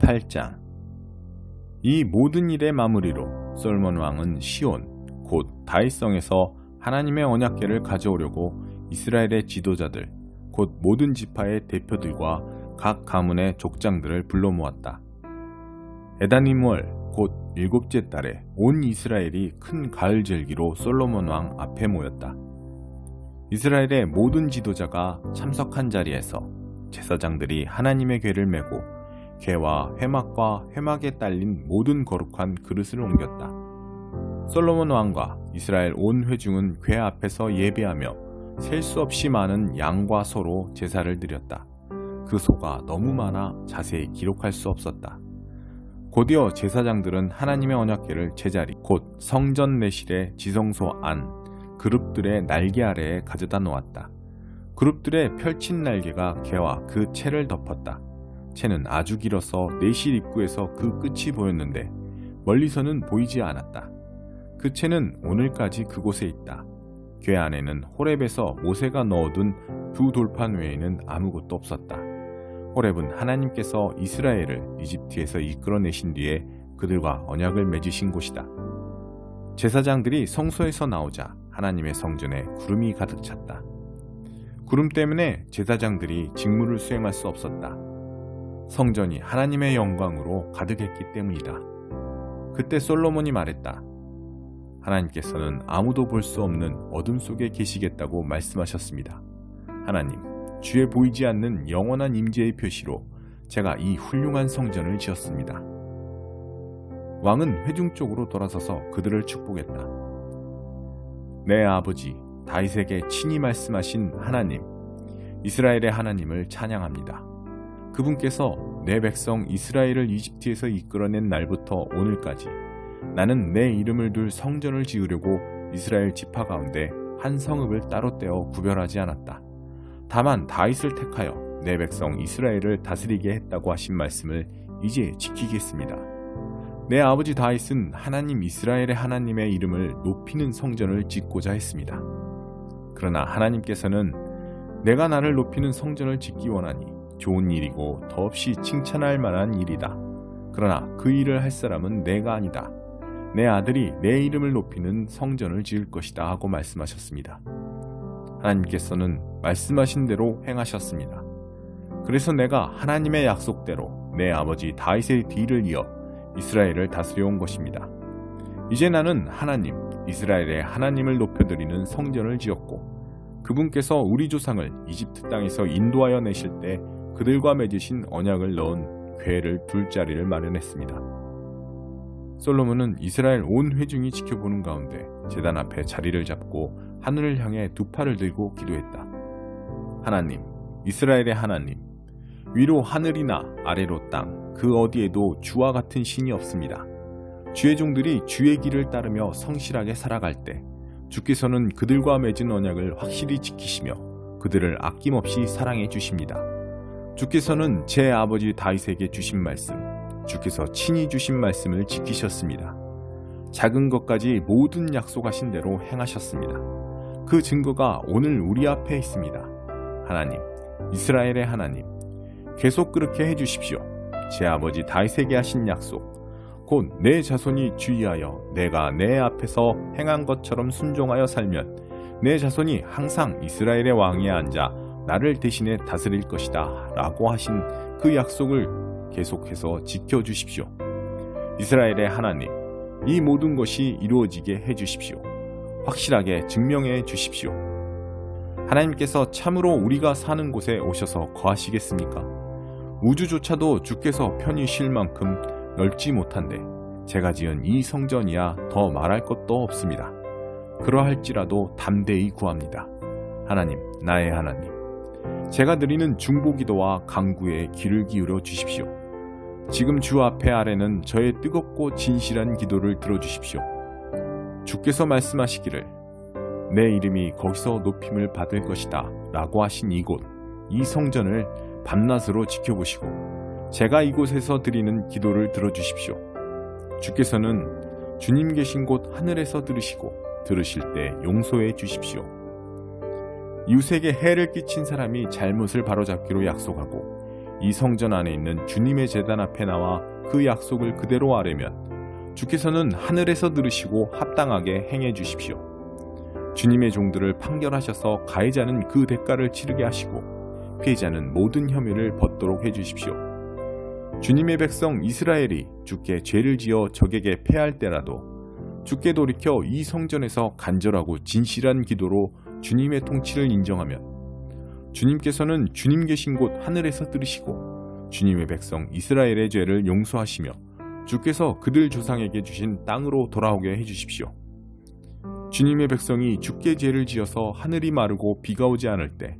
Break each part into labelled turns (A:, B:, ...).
A: 8장. 이 모든 일의 마무리로 솔로몬 왕은 시온 곧 다윗성에서 하나님의 언약궤를 가져오려고 이스라엘의 지도자들 곧 모든 지파의 대표들과 각 가문의 족장들을 불러 모았다. 에다니무월 곧 7째 달에 온 이스라엘이 큰 가을 절기로 솔로몬 왕 앞에 모였다. 이스라엘의 모든 지도자가 참석한 자리에서 제사장들이 하나님의 궤를 메고 궤와 회막과 회막에 딸린 모든 거룩한 그릇을 옮겼다. 솔로몬 왕과 이스라엘 온 회중은 궤 앞에서 예배하며 셀 수 없이 많은 양과 소로 제사를 드렸다. 그 소가 너무 많아 자세히 기록할 수 없었다. 곧이어 제사장들은 하나님의 언약궤를 제자리 곧 성전 내실의 지성소 안 그룹들의 날개 아래에 가져다 놓았다. 그룹들의 펼친 날개가 궤와 그 채를 덮었다. 채는 아주 길어서 내실 입구에서 그 끝이 보였는데 멀리서는 보이지 않았다. 그 채는 오늘까지 그곳에 있다. 궤 안에는 호렙에서 모세가 넣어둔 2 돌판 외에는 아무것도 없었다. 호렙은 하나님께서 이스라엘을 이집트에서 이끌어내신 뒤에 그들과 언약을 맺으신 곳이다. 제사장들이 성소에서 나오자 하나님의 성전에 구름이 가득 찼다. 구름 때문에 제사장들이 직무를 수행할 수 없었다. 성전이 하나님의 영광으로 가득했기 때문이다. 그때 솔로몬이 말했다. 하나님께서는 아무도 볼 수 없는 어둠 속에 계시겠다고 말씀하셨습니다. 하나님, 주의 보이지 않는 영원한 임재의 표시로 제가 이 훌륭한 성전을 지었습니다. 왕은 회중 쪽으로 돌아서서 그들을 축복했다. 내 아버지 다윗에게 친히 말씀하신 하나님, 이스라엘의 하나님을 찬양합니다. 그분께서 내 백성 이스라엘을 이집트에서 이끌어낸 날부터 오늘까지 나는 내 이름을 둘 성전을 지으려고 이스라엘 지파 가운데 한 성읍을 따로 떼어 구별하지 않았다. 다만 다윗을 택하여 내 백성 이스라엘을 다스리게 했다고 하신 말씀을 이제 지키겠습니다. 내 아버지 다윗은 하나님 이스라엘의 하나님의 이름을 높이는 성전을 짓고자 했습니다. 그러나 하나님께서는 내가 나를 높이는 성전을 짓기 원하니 좋은 일이고 더없이 칭찬할 만한 일이다. 그러나 그 일을 할 사람은 내가 아니다. 내 아들이 내 이름을 높이는 성전을 지을 것이다 하고 말씀하셨습니다. 하나님께서는 말씀하신 대로 행하셨습니다. 그래서 내가 하나님의 약속대로 내 아버지 다윗의 뒤를 이어 이스라엘을 다스려 온 것입니다. 이제 나는 하나님, 이스라엘의 하나님을 높여드리는 성전을 지었고 그분께서 우리 조상을 이집트 땅에서 인도하여 내실 때 그들과 맺으신 언약을 넣은 궤를 둘 자리를 마련했습니다. 솔로몬은 이스라엘 온 회중이 지켜보는 가운데 제단 앞에 자리를 잡고 하늘을 향해 2 팔을 들고 기도했다. 하나님, 이스라엘의 하나님, 위로 하늘이나 아래로 땅 그 어디에도 주와 같은 신이 없습니다. 주의 종들이 주의 길을 따르며 성실하게 살아갈 때 주께서는 그들과 맺은 언약을 확실히 지키시며 그들을 아낌없이 사랑해 주십니다. 주께서는 제 아버지 다윗에게 주신 말씀, 주께서 친히 주신 말씀을 지키셨습니다. 작은 것까지 모든 약속하신 대로 행하셨습니다. 그 증거가 오늘 우리 앞에 있습니다. 하나님, 이스라엘의 하나님, 계속 그렇게 해주십시오. 제 아버지 다윗에게 하신 약속, 곧 내 자손이 주의하여 내가 내 앞에서 행한 것처럼 순종하여 살면 내 자손이 항상 이스라엘의 왕위에 앉아 나를 대신해 다스릴 것이다 라고 하신 그 약속을 계속해서 지켜주십시오. 이스라엘의 하나님, 이 모든 것이 이루어지게 해주십시오. 확실하게 증명해 주십시오. 하나님께서 참으로 우리가 사는 곳에 오셔서 거하시겠습니까? 우주조차도 주께서 편히 쉴 만큼 넓지 못한데 제가 지은 이 성전이야 더 말할 것도 없습니다. 그러할지라도 담대히 구합니다. 하나님, 나의 하나님, 제가 드리는 중보기도와 간구에 귀를 기울여 주십시오. 지금 주 앞에 아래는 저의 뜨겁고 진실한 기도를 들어주십시오. 주께서 말씀하시기를 내 이름이 거기서 높임을 받을 것이다 라고 하신 이곳, 이 성전을 밤낮으로 지켜보시고 제가 이곳에서 드리는 기도를 들어주십시오. 주께서는 주님 계신 곳 하늘에서 들으시고 들으실 때 용서해 주십시오. 이웃에게 해를 끼친 사람이 잘못을 바로잡기로 약속하고 이 성전 안에 있는 주님의 제단 앞에 나와 그 약속을 그대로 아뢰면 주께서는 하늘에서 들으시고 합당하게 행해 주십시오. 주님의 종들을 판결하셔서 가해자는 그 대가를 치르게 하시고 피해자는 모든 혐의를 벗도록 해주십시오. 주님의 백성 이스라엘이 주께 죄를 지어 적에게 패할 때라도 주께 돌이켜 이 성전에서 간절하고 진실한 기도로 주님의 통치를 인정하면 주님께서는 주님 계신 곳 하늘에서 들으시고 주님의 백성 이스라엘의 죄를 용서하시며 주께서 그들 조상에게 주신 땅으로 돌아오게 해주십시오. 주님의 백성이 주께 죄를 지어서 하늘이 마르고 비가 오지 않을 때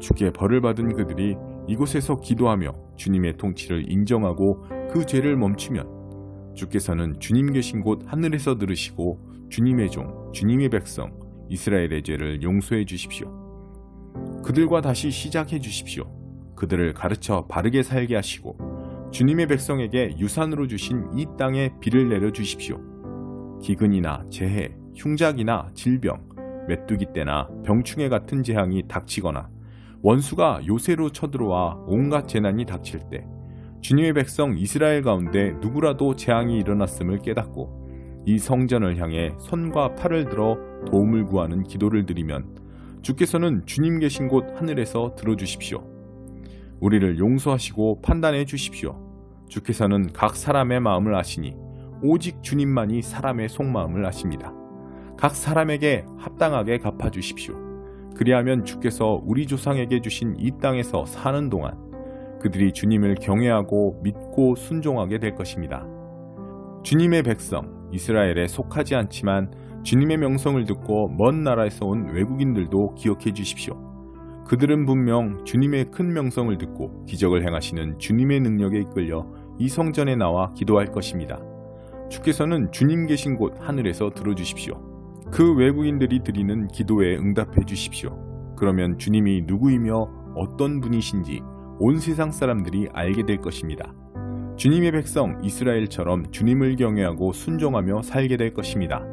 A: 주께 벌을 받은 그들이 이곳에서 기도하며 주님의 통치를 인정하고 그 죄를 멈추면 주께서는 주님 계신 곳 하늘에서 들으시고 주님의 종, 주님의 백성 이스라엘의 죄를 용서해 주십시오. 그들과 다시 시작해 주십시오. 그들을 가르쳐 바르게 살게 하시고 주님의 백성에게 유산으로 주신 이 땅에 비를 내려 주십시오. 기근이나 재해, 흉작이나 질병, 메뚜기 떼나 병충해 같은 재앙이 닥치거나 원수가 요새로 쳐들어와 온갖 재난이 닥칠 때 주님의 백성 이스라엘 가운데 누구라도 재앙이 일어났음을 깨닫고 이 성전을 향해 손과 팔을 들어 도움을 구하는 기도를 드리면 주께서는 주님 계신 곳 하늘에서 들어주십시오. 우리를 용서하시고 판단해 주십시오. 주께서는 각 사람의 마음을 아시니 오직 주님만이 사람의 속마음을 아십니다. 각 사람에게 합당하게 갚아주십시오. 그리하면 주께서 우리 조상에게 주신 이 땅에서 사는 동안 그들이 주님을 경외하고 믿고 순종하게 될 것입니다. 주님의 백성 이스라엘에 속하지 않지만 주님의 명성을 듣고 먼 나라에서 온 외국인들도 기억해 주십시오. 그들은 분명 주님의 큰 명성을 듣고 기적을 행하시는 주님의 능력에 이끌려 이 성전에 나와 기도할 것입니다. 주께서는 주님 계신 곳 하늘에서 들어주십시오. 그 외국인들이 드리는 기도에 응답해 주십시오. 그러면 주님이 누구이며 어떤 분이신지 온 세상 사람들이 알게 될 것입니다. 주님의 백성 이스라엘처럼 주님을 경외하고 순종하며 살게 될 것입니다.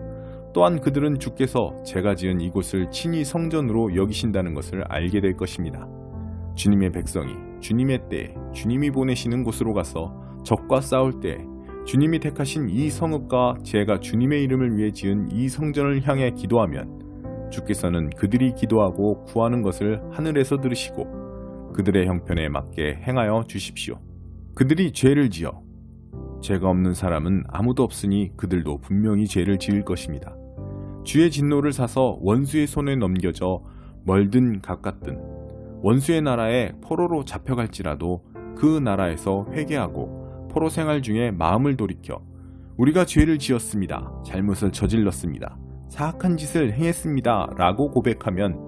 A: 또한 그들은 주께서 제가 지은 이곳을 친히 성전으로 여기신다는 것을 알게 될 것입니다. 주님의 백성이 주님의 때에 주님이 보내시는 곳으로 가서 적과 싸울 때 주님이 택하신 이 성읍과 제가 주님의 이름을 위해 지은 이 성전을 향해 기도하면 주께서는 그들이 기도하고 구하는 것을 하늘에서 들으시고 그들의 형편에 맞게 행하여 주십시오. 그들이 죄를 지어 죄가 없는 사람은 아무도 없으니 그들도 분명히 죄를 지을 것입니다. 주의 진노를 사서 원수의 손에 넘겨져 멀든 가깝든 원수의 나라에 포로로 잡혀갈지라도 그 나라에서 회개하고 포로 생활 중에 마음을 돌이켜 우리가 죄를 지었습니다. 잘못을 저질렀습니다. 사악한 짓을 행했습니다. 라고 고백하면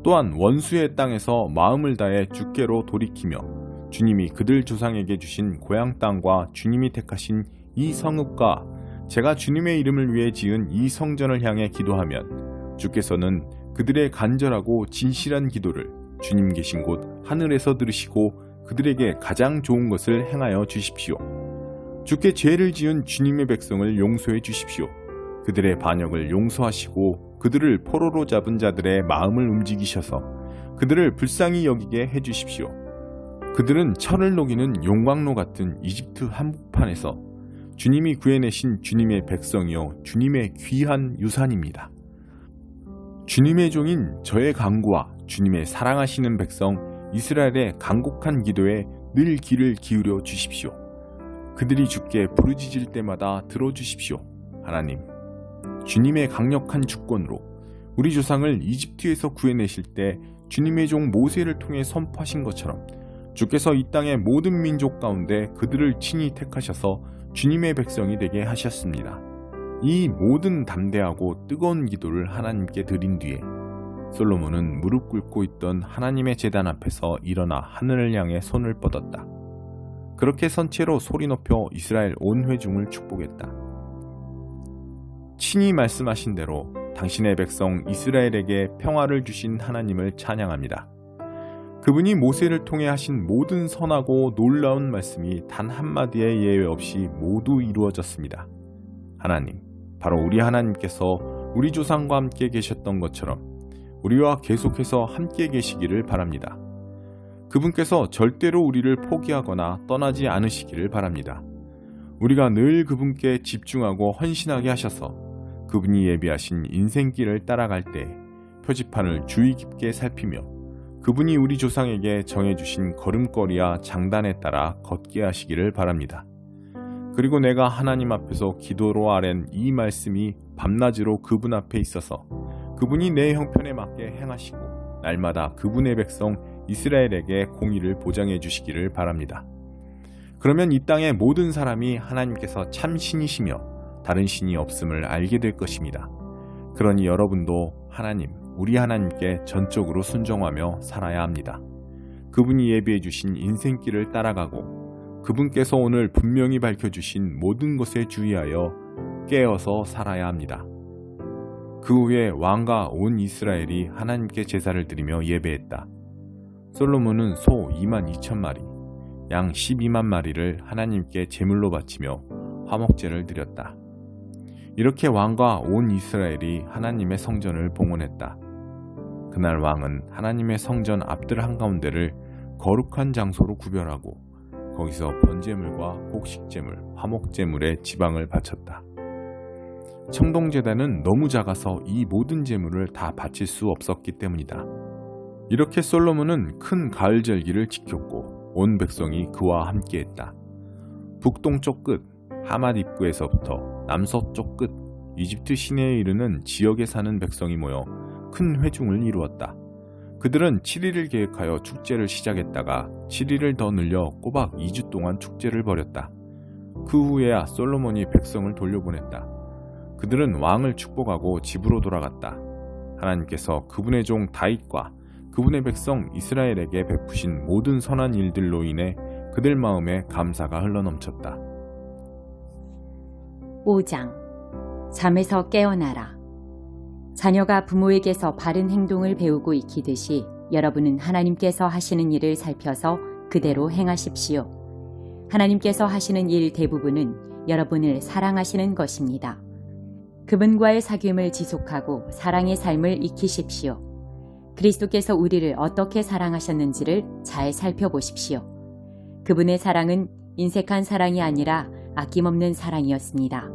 A: 또한 원수의 땅에서 마음을 다해 주께로 돌이키며 주님이 그들 조상에게 주신 고향 땅과 주님이 택하신 이 성읍과 제가 주님의 이름을 위해 지은 이 성전을 향해 기도하면 주께서는 그들의 간절하고 진실한 기도를 주님 계신 곳 하늘에서 들으시고 그들에게 가장 좋은 것을 행하여 주십시오. 주께 죄를 지은 주님의 백성을 용서해 주십시오. 그들의 반역을 용서하시고 그들을 포로로 잡은 자들의 마음을 움직이셔서 그들을 불쌍히 여기게 해주십시오. 그들은 철을 녹이는 용광로 같은 이집트 한복판에서 주님이 구해내신 주님의 백성이요 주님의 귀한 유산입니다. 주님의 종인 저의 간구와 주님의 사랑하시는 백성 이스라엘의 간곡한 기도에 늘 귀를 기울여 주십시오. 그들이 주께 부르짖을 때마다 들어주십시오. 하나님, 주님의 강력한 주권으로 우리 조상을 이집트에서 구해내실 때 주님의 종 모세를 통해 선포하신 것처럼 주께서 이 땅의 모든 민족 가운데 그들을 친히 택하셔서 주님의 백성이 되게 하셨습니다. 이 모든 담대하고 뜨거운 기도를 하나님께 드린 뒤에 솔로몬은 무릎 꿇고 있던 하나님의 제단 앞에서 일어나 하늘을 향해 손을 뻗었다. 그렇게 선체로 소리 높여 이스라엘 온 회중을 축복했다. 친히 말씀하신 대로 당신의 백성 이스라엘에게 평화를 주신 하나님을 찬양합니다. 그분이 모세를 통해 하신 모든 선하고 놀라운 말씀이 단 한마디의 예외 없이 모두 이루어졌습니다. 하나님, 바로 우리 하나님께서 우리 조상과 함께 계셨던 것처럼 우리와 계속해서 함께 계시기를 바랍니다. 그분께서 절대로 우리를 포기하거나 떠나지 않으시기를 바랍니다. 우리가 늘 그분께 집중하고 헌신하게 하셔서 그분이 예비하신 인생길을 따라갈 때 표지판을 주의 깊게 살피며 그분이 우리 조상에게 정해주신 걸음걸이와 장단에 따라 걷게 하시기를 바랍니다. 그리고 내가 하나님 앞에서 기도로 아랜 이 말씀이 밤낮으로 그분 앞에 있어서 그분이 내 형편에 맞게 행하시고 날마다 그분의 백성 이스라엘에게 공의를 보장해 주시기를 바랍니다. 그러면 이 땅의 모든 사람이 하나님께서 참 신이시며 다른 신이 없음을 알게 될 것입니다. 그러니 여러분도 하나님, 우리 하나님께 전적으로 순종하며 살아야 합니다. 그분이 예비해 주신 인생길을 따라가고 그분께서 오늘 분명히 밝혀주신 모든 것에 주의하여 깨어서 살아야 합니다. 그 후에 왕과 온 이스라엘이 하나님께 제사를 드리며 예배했다. 솔로몬은 소 22,000마리, 양 12만 마리를 하나님께 제물로 바치며 화목제를 드렸다. 이렇게 왕과 온 이스라엘이 하나님의 성전을 봉헌했다. 그날 왕은 하나님의 성전 앞들 한가운데를 거룩한 장소로 구별하고 거기서 번제물과 곡식제물, 화목제물에 지방을 바쳤다. 청동제단은 너무 작아서 이 모든 제물을 다 바칠 수 없었기 때문이다. 이렇게 솔로몬은 큰 가을절기를 지켰고 온 백성이 그와 함께했다. 북동쪽 끝 하맛 입구에서부터 남서쪽 끝 이집트 시내에 이르는 지역에 사는 백성이 모여 큰 회중을 이루었다. 그들은 7일을 계획하여 축제를 시작했다가 7일을 더 늘려 꼬박 2주 동안 축제를 벌였다. 그 후에야 솔로몬이 백성을 돌려보냈다. 그들은 왕을 축복하고 집으로 돌아갔다. 하나님께서 그분의 종 다윗과 그분의 백성 이스라엘에게 베푸신 모든 선한 일들로 인해 그들 마음에 감사가 흘러넘쳤다.
B: 5장. 잠에서 깨어나라. 자녀가 부모에게서 바른 행동을 배우고 익히듯이 여러분은 하나님께서 하시는 일을 살펴서 그대로 행하십시오. 하나님께서 하시는 일 대부분은 여러분을 사랑하시는 것입니다. 그분과의 사귐을 지속하고 사랑의 삶을 익히십시오. 그리스도께서 우리를 어떻게 사랑하셨는지를 잘 살펴보십시오. 그분의 사랑은 인색한 사랑이 아니라 아낌없는 사랑이었습니다.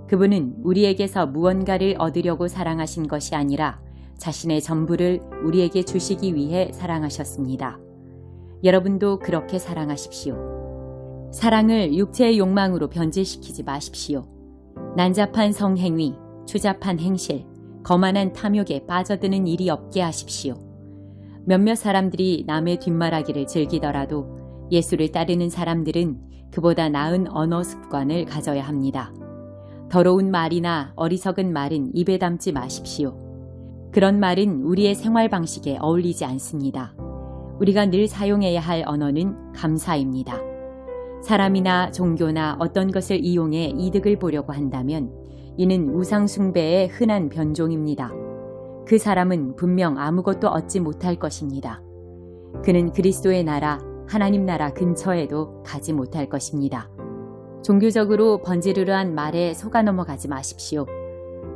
B: 그분은 우리에게서 무언가를 얻으려고 사랑하신 것이 아니라 자신의 전부를 우리에게 주시기 위해 사랑하셨습니다. 여러분도 그렇게 사랑하십시오. 사랑을 육체의 욕망으로 변질시키지 마십시오. 난잡한 성행위, 추잡한 행실, 거만한 탐욕에 빠져드는 일이 없게 하십시오. 몇몇 사람들이 남의 뒷말하기를 즐기더라도 예수를 따르는 사람들은 그보다 나은 언어 습관을 가져야 합니다. 더러운 말이나 어리석은 말은 입에 담지 마십시오. 그런 말은 우리의 생활 방식에 어울리지 않습니다. 우리가 늘 사용해야 할 언어는 감사입니다. 사람이나 종교나 어떤 것을 이용해 이득을 보려고 한다면 이는 우상숭배의 흔한 변종입니다. 그 사람은 분명 아무것도 얻지 못할 것입니다. 그는 그리스도의 나라, 하나님 나라 근처에도 가지 못할 것입니다. 종교적으로 번지르르한 말에 속아 넘어가지 마십시오.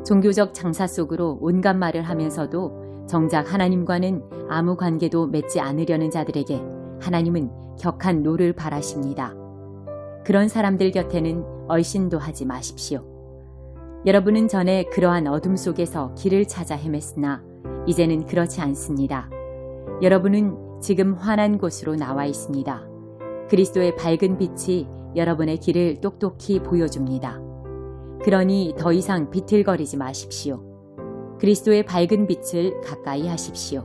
B: 종교적 장사 속으로 온갖 말을 하면서도 정작 하나님과는 아무 관계도 맺지 않으려는 자들에게 하나님은 격한 노를 바라십니다. 그런 사람들 곁에는 얼씬도 하지 마십시오. 여러분은 전에 그러한 어둠 속에서 길을 찾아 헤맸으나 이제는 그렇지 않습니다. 여러분은 지금 환한 곳으로 나와 있습니다. 그리스도의 밝은 빛이 여러분의 길을 똑똑히 보여줍니다. 그러니 더 이상 비틀거리지 마십시오. 그리스도의 밝은 빛을 가까이 하십시오.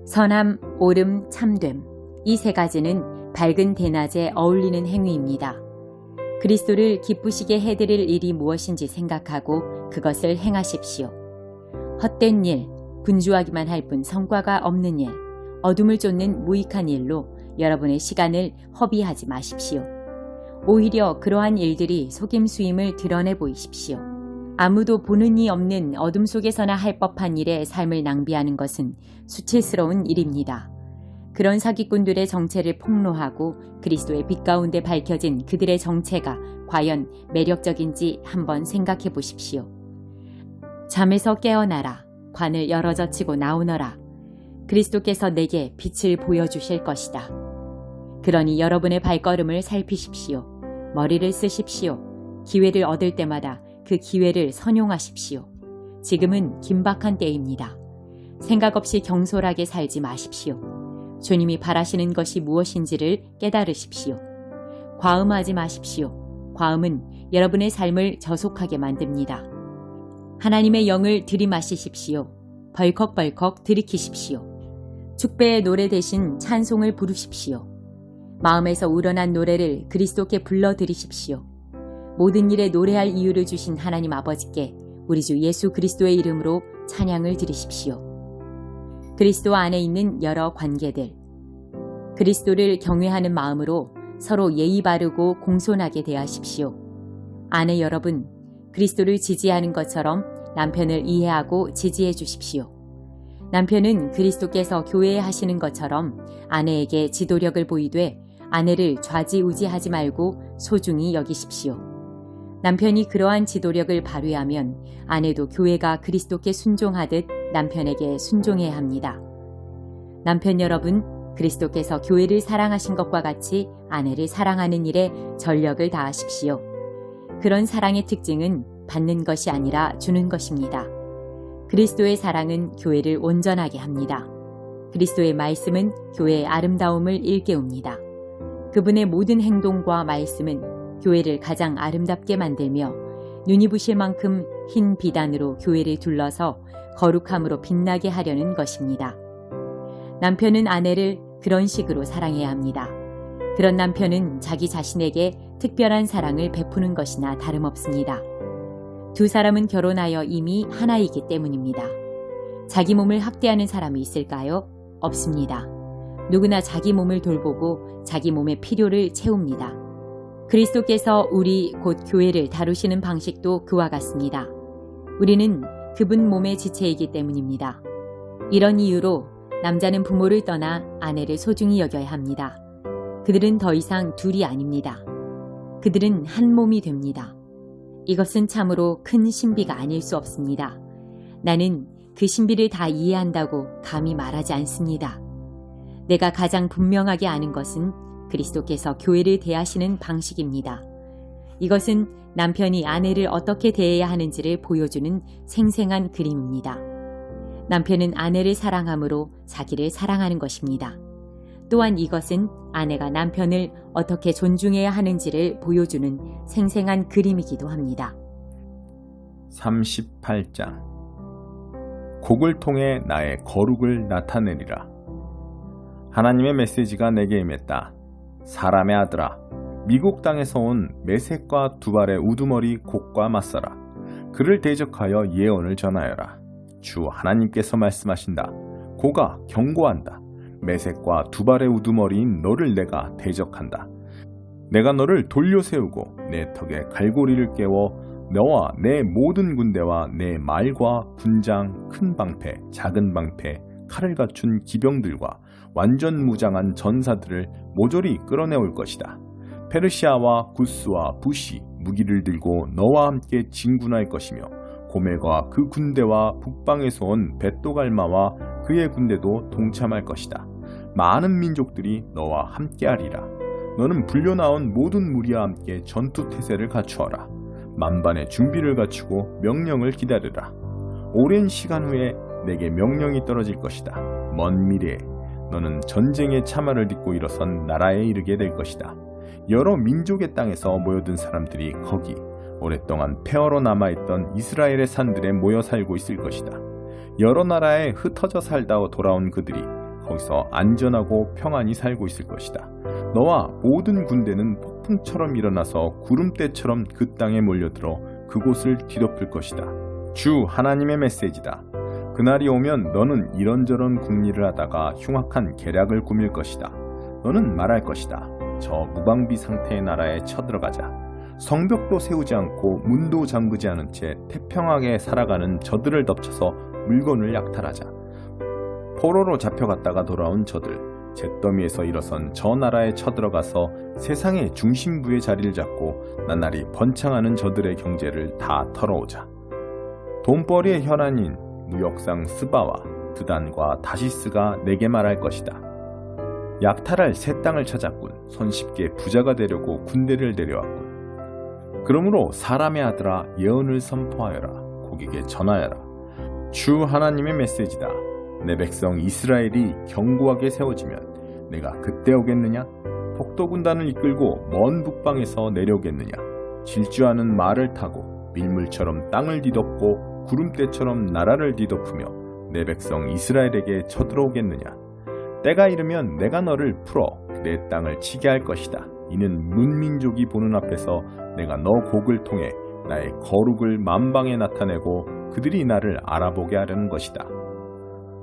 B: 선함, 옳음, 참됨, 이 세 가지는 밝은 대낮에 어울리는 행위입니다. 그리스도를 기쁘시게 해드릴 일이 무엇인지 생각하고 그것을 행하십시오. 헛된 일, 분주하기만 할 뿐 성과가 없는 일, 어둠을 쫓는 무익한 일로 여러분의 시간을 허비하지 마십시오. 오히려 그러한 일들이 속임수임을 드러내 보이십시오. 아무도 보는 이 없는 어둠 속에서나 할 법한 일에 삶을 낭비하는 것은 수치스러운 일입니다. 그런 사기꾼들의 정체를 폭로하고 그리스도의 빛 가운데 밝혀진 그들의 정체가 과연 매력적인지 한번 생각해 보십시오. 잠에서 깨어나라. 관을 열어젖히고 나오너라. 그리스도께서 내게 빛을 보여주실 것이다. 그러니 여러분의 발걸음을 살피십시오. 머리를 쓰십시오. 기회를 얻을 때마다 그 기회를 선용하십시오. 지금은 긴박한 때입니다. 생각 없이 경솔하게 살지 마십시오. 주님이 바라시는 것이 무엇인지를 깨달으십시오. 과음하지 마십시오. 과음은 여러분의 삶을 저속하게 만듭니다. 하나님의 영을 들이마시십시오. 벌컥벌컥 들이키십시오. 축배의 노래 대신 찬송을 부르십시오. 마음에서 우러난 노래를 그리스도께 불러드리십시오. 모든 일에 노래할 이유를 주신 하나님 아버지께 우리 주 예수 그리스도의 이름으로 찬양을 드리십시오. 그리스도 안에 있는 여러 관계들. 그리스도를 경외하는 마음으로 서로 예의 바르고 공손하게 대하십시오. 아내 여러분, 그리스도를 지지하는 것처럼 남편을 이해하고 지지해 주십시오. 남편은 그리스도께서 교회에 하시는 것처럼 아내에게 지도력을 보이되 아내를 좌지우지하지 말고 소중히 여기십시오. 남편이 그러한 지도력을 발휘하면 아내도 교회가 그리스도께 순종하듯 남편에게 순종해야 합니다. 남편 여러분, 그리스도께서 교회를 사랑하신 것과 같이 아내를 사랑하는 일에 전력을 다하십시오. 그런 사랑의 특징은 받는 것이 아니라 주는 것입니다. 그리스도의 사랑은 교회를 온전하게 합니다. 그리스도의 말씀은 교회의 아름다움을 일깨웁니다. 그분의 모든 행동과 말씀은 교회를 가장 아름답게 만들며 눈이 부실 만큼 흰 비단으로 교회를 둘러서 거룩함으로 빛나게 하려는 것입니다. 남편은 아내를 그런 식으로 사랑해야 합니다. 그런 남편은 자기 자신에게 특별한 사랑을 베푸는 것이나 다름없습니다. 두 사람은 결혼하여 이미 하나이기 때문입니다. 자기 몸을 학대하는 사람이 있을까요? 없습니다. 누구나 자기 몸을 돌보고 자기 몸의 필요를 채웁니다. 그리스도께서 우리 곧 교회를 다루시는 방식도 그와 같습니다. 우리는 그분 몸의 지체이기 때문입니다. 이런 이유로 남자는 부모를 떠나 아내를 소중히 여겨야 합니다. 그들은 더 이상 둘이 아닙니다. 그들은 한 몸이 됩니다. 이것은 참으로 큰 신비가 아닐 수 없습니다. 나는 그 신비를 다 이해한다고 감히 말하지 않습니다. 내가 가장 분명하게 아는 것은 그리스도께서 교회를 대하시는 방식입니다. 이것은 남편이 아내를 어떻게 대해야 하는지를 보여주는 생생한 그림입니다. 남편은 아내를 사랑함으로 자기를 사랑하는 것입니다. 또한 이것은 아내가 남편을 어떻게 존중해야 하는지를 보여주는 생생한 그림이기도 합니다.
A: 38장 곡을 통해 나의 거룩을 나타내리라. 하나님의 메시지가 내게 임했다. 사람의 아들아, 미국 땅에서 온 메섹과 두발의 우두머리 곡과 맞서라. 그를 대적하여 예언을 전하여라. 주 하나님께서 말씀하신다. 고가 경고한다. 메섹과 두발의 우두머리인 너를 내가 대적한다. 내가 너를 돌려세우고 내 턱에 갈고리를 깨워 너와 내 모든 군대와 내 말과 군장, 큰 방패, 작은 방패, 칼을 갖춘 기병들과 완전 무장한 전사들을 모조리 끌어내올 것이다. 페르시아와 구스와 붓이 무기를 들고 너와 함께 진군할 것이며 고멜과 그 군대와 북방에서 온 벳도갈마와 그의 군대도 동참할 것이다. 많은 민족들이 너와 함께하리라. 너는 불려나온 모든 무리와 함께 전투태세를 갖추어라. 만반의 준비를 갖추고 명령을 기다리라. 오랜 시간 후에 내게 명령이 떨어질 것이다. 먼 미래에 너는 전쟁의 참화를 딛고 일어선 나라에 이르게 될 것이다. 여러 민족의 땅에서 모여든 사람들이 거기 오랫동안 폐허로 남아있던 이스라엘의 산들에 모여 살고 있을 것이다. 여러 나라에 흩어져 살다 돌아온 그들이 거기서 안전하고 평안히 살고 있을 것이다. 너와 모든 군대는 폭풍처럼 일어나서 구름대처럼 그 땅에 몰려들어 그곳을 뒤덮을 것이다. 주 하나님의 메시지다. 그날이 오면 너는 이런저런 궁리를 하다가 흉악한 계략을 꾸밀 것이다. 너는 말할 것이다. 저 무방비 상태의 나라에 쳐들어가자. 성벽도 세우지 않고 문도 잠그지 않은 채 태평하게 살아가는 저들을 덮쳐서 물건을 약탈하자. 포로로 잡혀갔다가 돌아온 저들, 잿더미에서 일어선 저 나라에 쳐들어가서 세상의 중심부의 자리를 잡고 나날이 번창하는 저들의 경제를 다 털어오자. 돈벌이의 혈안인 무역상 스바와 드단과 다시스가 내게 말할 것이다. 약탈할 새 땅을 찾았군. 손쉽게 부자가 되려고 군대를 데려왔군. 그러므로 사람의 아들아, 예언을 선포하여라. 고객에 전하여라. 주 하나님의 메시지다. 내 백성 이스라엘이 견고하게 세워지면 내가 그때 오겠느냐? 폭도 군단을 이끌고 먼 북방에서 내려오겠느냐? 질주하는 말을 타고 밀물처럼 땅을 뒤덮고 구름대처럼 나라를 뒤덮으며 내 백성 이스라엘에게 쳐들어오겠느냐? 때가 이르면 내가 너를 풀어 내 땅을 치게 할 것이다. 이는 문민족이 보는 앞에서 내가 너 곡을 통해 나의 거룩을 만방에 나타내고 그들이 나를 알아보게 하려는 것이다.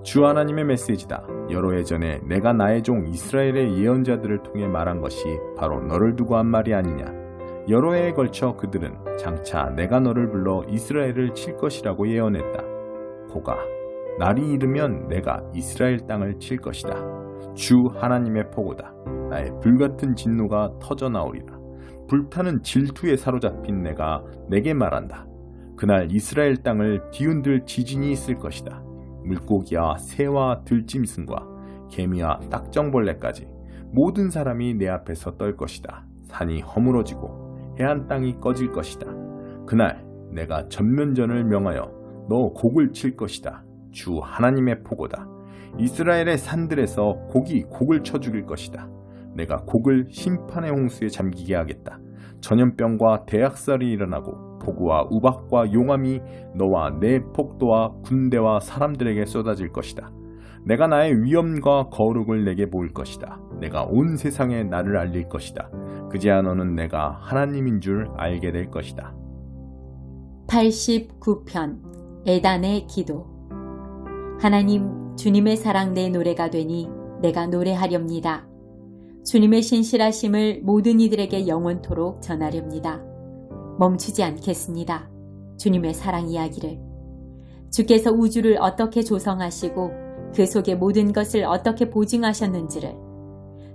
A: 주 하나님의 메시지다. 여러 해 전에 내가 나의 종 이스라엘의 예언자들을 통해 말한 것이 바로 너를 두고 한 말이 아니냐. 여러 해에 걸쳐 그들은 장차 내가 너를 불러 이스라엘을 칠 것이라고 예언했다. 고가 날이 이르면 내가 이스라엘 땅을 칠 것이다. 주 하나님의 포고다. 나의 불같은 진노가 터져나오리라. 불타는 질투에 사로잡힌 내가 내게 말한다. 그날 이스라엘 땅을 뒤흔들 지진이 있을 것이다. 물고기와 새와 들짐승과 개미와 딱정벌레까지 모든 사람이 내 앞에서 떨 것이다. 산이 허물어지고 해안 땅이 꺼질 것이다. 그날 내가 전면전을 명하여 너 곡을 칠 것이다. 주 하나님의 포고다. 이스라엘의 산들에서 곡을 쳐 죽일 것이다. 내가 곡을 심판의 홍수에 잠기게 하겠다. 전염병과 대학살이 일어나고 폭우와 우박과 용암이 너와 내 폭도와 군대와 사람들에게 쏟아질 것이다. 내가 나의 위엄과 거룩을 내게 보일 것이다. 내가 온 세상에 나를 알릴 것이다. 그제야 너는 내가 하나님인 줄 알게 될 것이다.
B: 89편 에단의 기도. 하나님, 주님의 사랑 내 노래가 되니 내가 노래하렵니다. 주님의 신실하심을 모든 이들에게 영원토록 전하렵니다. 멈추지 않겠습니다. 주님의 사랑 이야기를. 주께서 우주를 어떻게 조성하시고 그 속의 모든 것을 어떻게 보증하셨는지를.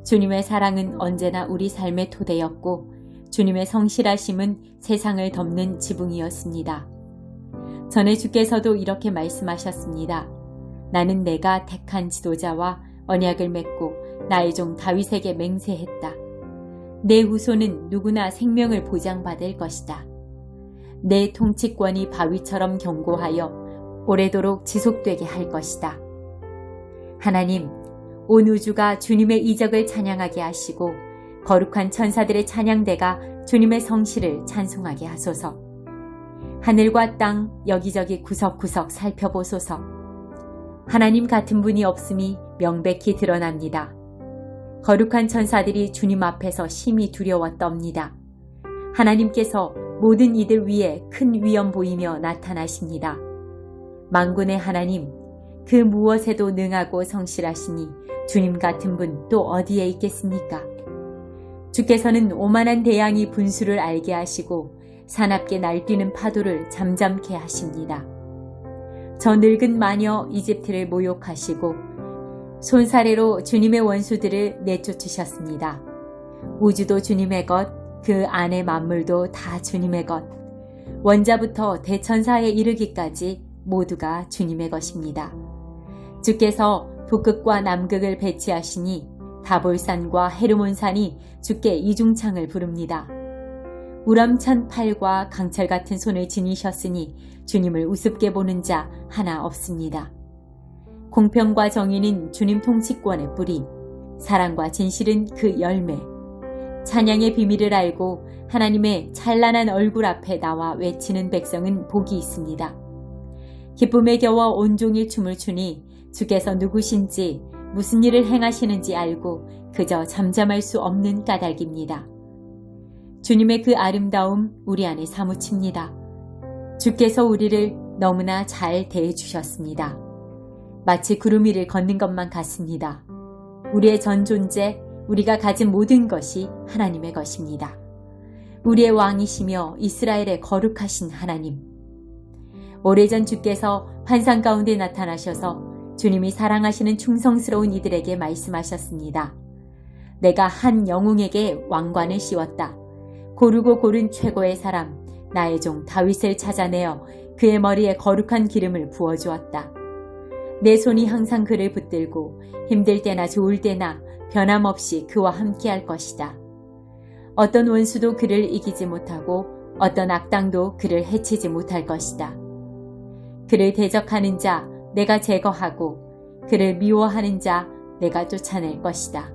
B: 주님의 사랑은 언제나 우리 삶의 토대였고 주님의 성실하심은 세상을 덮는 지붕이었습니다. 전에 주께서도 이렇게 말씀하셨습니다. 나는 내가 택한 지도자와 언약을 맺고 나의 종 다윗에게 맹세했다. 내 후손은 누구나 생명을 보장받을 것이다. 내 통치권이 바위처럼 견고하여 오래도록 지속되게 할 것이다. 하나님, 온 우주가 주님의 이적을 찬양하게 하시고 거룩한 천사들의 찬양대가 주님의 성실을 찬송하게 하소서. 하늘과 땅 여기저기 구석구석 살펴보소서. 하나님 같은 분이 없음이 명백히 드러납니다. 거룩한 천사들이 주님 앞에서 심히 두려워 떱니다. 하나님께서 모든 이들 위에 큰 위엄 보이며 나타나십니다. 만군의 하나님, 그 무엇에도 능하고 성실하시니 주님 같은 분 또 어디에 있겠습니까? 주께서는 오만한 대양이 분수를 알게 하시고 사납게 날뛰는 파도를 잠잠케 하십니다. 저 늙은 마녀 이집트를 모욕하시고 손사래로 주님의 원수들을 내쫓으셨습니다. 우주도 주님의 것, 그 안의 만물도 다 주님의 것, 원자부터 대천사에 이르기까지 모두가 주님의 것입니다. 주께서 북극과 남극을 배치하시니 다볼산과 헤르몬산이 주께 이중창을 부릅니다. 우람찬 팔과 강철 같은 손을 지니셨으니 주님을 우습게 보는 자 하나 없습니다. 공평과 정의는 주님 통치권의 뿌리, 사랑과 진실은 그 열매. 찬양의 비밀을 알고 하나님의 찬란한 얼굴 앞에 나와 외치는 백성은 복이 있습니다. 기쁨에 겨워 온종일 춤을 추니 주께서 누구신지 무슨 일을 행하시는지 알고 그저 잠잠할 수 없는 까닭입니다. 주님의 그 아름다움 우리 안에 사무칩니다. 주께서 우리를 너무나 잘 대해주셨습니다. 마치 구름 위를 걷는 것만 같습니다. 우리의 전 존재, 우리가 가진 모든 것이 하나님의 것입니다. 우리의 왕이시며 이스라엘의 거룩하신 하나님. 오래전 주께서 환상 가운데 나타나셔서 주님이 사랑하시는 충성스러운 이들에게 말씀하셨습니다. 내가 한 영웅에게 왕관을 씌웠다. 고르고 고른 최고의 사람, 나의 종 다윗을 찾아내어 그의 머리에 거룩한 기름을 부어주었다. 내 손이 항상 그를 붙들고 힘들 때나 좋을 때나 변함없이 그와 함께할 것이다. 어떤 원수도 그를 이기지 못하고 어떤 악당도 그를 해치지 못할 것이다. 그를 대적하는 자 내가 제거하고 그를 미워하는 자 내가 쫓아낼 것이다.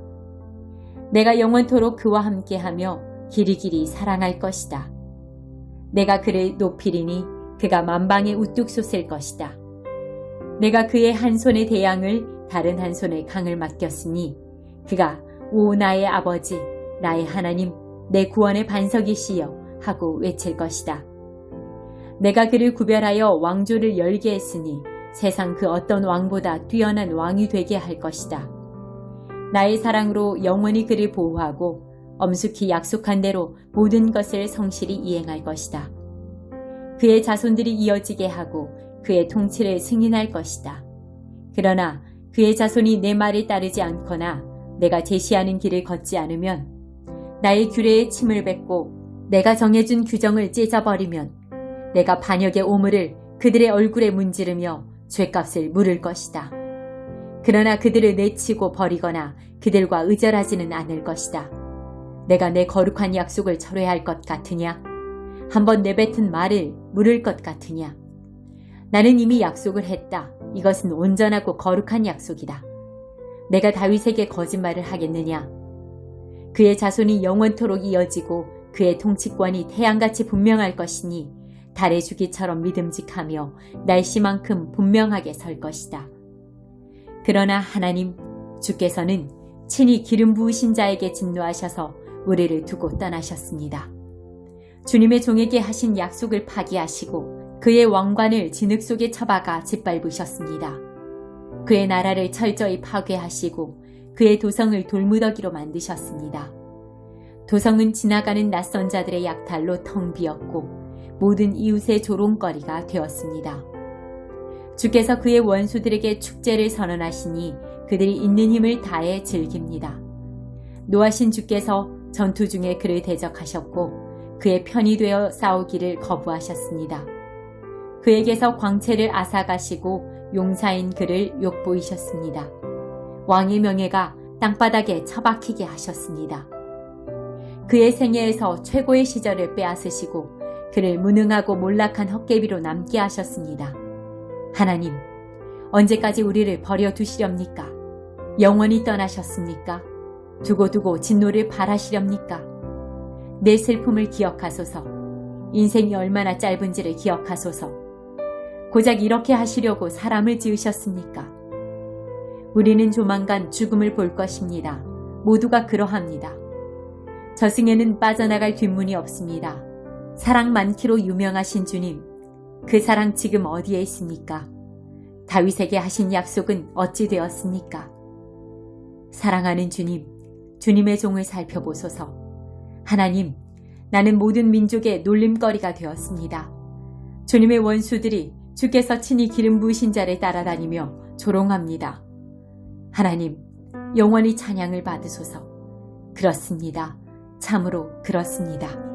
B: 내가 영원토록 그와 함께하며 길이길이 사랑할 것이다. 내가 그를 높이리니 그가 만방에 우뚝 솟을 것이다. 내가 그의 한 손의 대양을 다른 한 손의 강을 맡겼으니 그가 오 나의 아버지 나의 하나님 내 구원의 반석이시여 하고 외칠 것이다. 내가 그를 구별하여 왕조를 열게 했으니 세상 그 어떤 왕보다 뛰어난 왕이 되게 할 것이다. 나의 사랑으로 영원히 그를 보호하고 엄숙히 약속한 대로 모든 것을 성실히 이행할 것이다. 그의 자손들이 이어지게 하고 그의 통치를 승인할 것이다. 그러나 그의 자손이 내 말을 따르지 않거나 내가 제시하는 길을 걷지 않으면 나의 규례에 침을 뱉고 내가 정해준 규정을 찢어버리면 내가 반역의 오물을 그들의 얼굴에 문지르며 죗값을 물을 것이다. 그러나 그들을 내치고 버리거나 그들과 의절하지는 않을 것이다. 내가 내 거룩한 약속을 철회할 것 같으냐? 한번 내뱉은 말을 물을 것 같으냐? 나는 이미 약속을 했다. 이것은 온전하고 거룩한 약속이다. 내가 다윗에게 거짓말을 하겠느냐? 그의 자손이 영원토록 이어지고 그의 통치권이 태양같이 분명할 것이니 달의 주기처럼 믿음직하며 날씨만큼 분명하게 설 것이다. 그러나 하나님, 주께서는 친히 기름 부으신 자에게 진노하셔서 우리를 두고 떠나셨습니다. 주님의 종에게 하신 약속을 파기하시고 그의 왕관을 진흙 속에 처박아 짓밟으셨습니다. 그의 나라를 철저히 파괴하시고 그의 도성을 돌무더기로 만드셨습니다. 도성은 지나가는 낯선 자들의 약탈로 텅 비었고 모든 이웃의 조롱거리가 되었습니다. 주께서 그의 원수들에게 축제를 선언하시니 그들이 있는 힘을 다해 즐깁니다. 노하신 주께서 전투 중에 그를 대적하셨고 그의 편이 되어 싸우기를 거부하셨습니다. 그에게서 광채를 앗아가시고 용사인 그를 욕보이셨습니다. 왕의 명예가 땅바닥에 처박히게 하셨습니다. 그의 생애에서 최고의 시절을 빼앗으시고 그를 무능하고 몰락한 헛개비로 남게 하셨습니다. 하나님, 언제까지 우리를 버려두시렵니까? 영원히 떠나셨습니까? 두고두고 진노를 바라시렵니까? 내 슬픔을 기억하소서. 인생이 얼마나 짧은지를 기억하소서. 고작 이렇게 하시려고 사람을 지으셨습니까? 우리는 조만간 죽음을 볼 것입니다. 모두가 그러합니다. 저승에는 빠져나갈 뒷문이 없습니다. 사랑 많기로 유명하신 주님, 그 사랑 지금 어디에 있습니까? 다윗에게 하신 약속은 어찌 되었습니까? 사랑하는 주님, 주님의 종을 살펴보소서. 하나님, 나는 모든 민족의 놀림거리가 되었습니다. 주님의 원수들이 주께서 친히 기름 부으신 자를 따라다니며 조롱합니다. 하나님, 영원히 찬양을 받으소서. 그렇습니다. 참으로 그렇습니다.